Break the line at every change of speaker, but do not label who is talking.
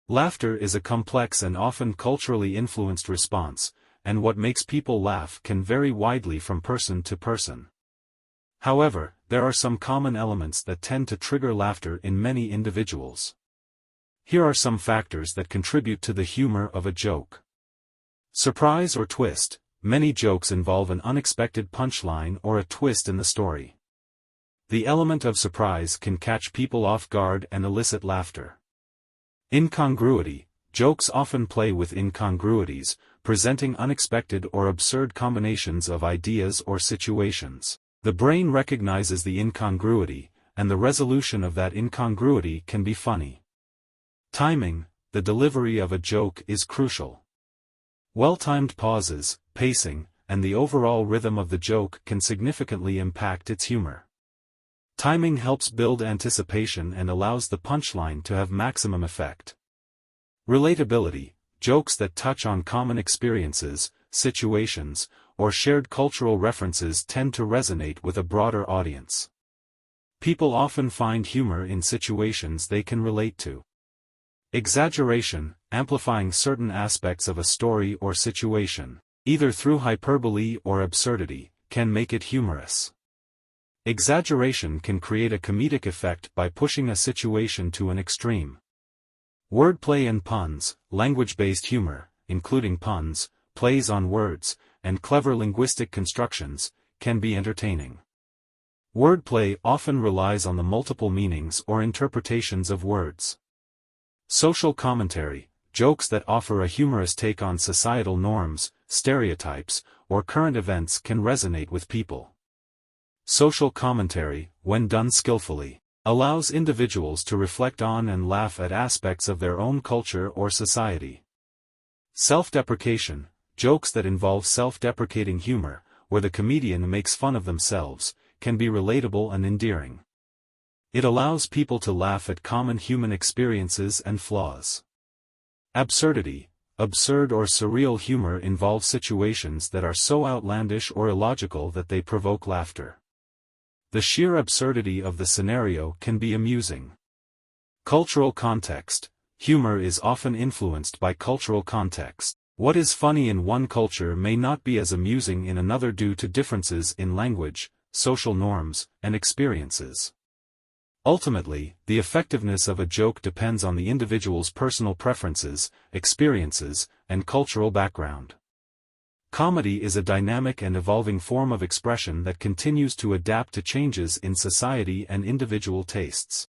Laughter is a complex and often culturally influenced response, and what makes people laugh can vary widely from person to person. However, there are some common elements that tend to trigger laughter in many individuals. Here are some factors that contribute to the humor of a joke. Surprise or twist. Many jokes involve an unexpected punchline or a twist in the story. The element of surprise can catch people off guard and elicit laughter. Incongruity. Jokes often play with incongruities, presenting unexpected or absurd combinations of ideas or situations. The brain recognizes the incongruity, and the resolution of that incongruity can be funny. Timing. The delivery of a joke is crucial. Well-timed pauses, pacing, and the overall rhythm of the joke can significantly impact its humor. Timing helps build anticipation and allows the punchline to have maximum effect. Relatability. Jokes that touch on common experiences, situations, or shared cultural references tend to resonate with a broader audience. People often find humor in situations they can relate to. Exaggeration, amplifying certain aspects of a story or situation, either through hyperbole or absurdity, can make it humorous. Exaggeration can create a comedic effect by pushing a situation to an extreme. Wordplay and puns, language-based humor, including puns, plays on words, and clever linguistic constructions, can be entertaining. Wordplay often relies on the multiple meanings or interpretations of words. Social commentary, jokes that offer a humorous take on societal norms, stereotypes, or current events can resonate with people. Social commentary, when done skillfully, allows individuals to reflect on and laugh at aspects of their own culture or society. Self-deprecation, jokes that involve self-deprecating humor, where the comedian makes fun of themselves, can be relatable and endearing. It allows people to laugh at common human experiences and flaws. Absurdity, absurd or surreal humor involves situations that are so outlandish or illogical that they provoke laughter. The sheer absurdity of the scenario can be amusing. Cultural context. Humor is often influenced by cultural context. What is funny in one culture may not be as amusing in another due to differences in language, social norms, and experiences. Ultimately, the effectiveness of a joke depends on the individual's personal preferences, experiences, and cultural background. Comedy is a dynamic and evolving form of expression that continues to adapt to changes in society and individual tastes.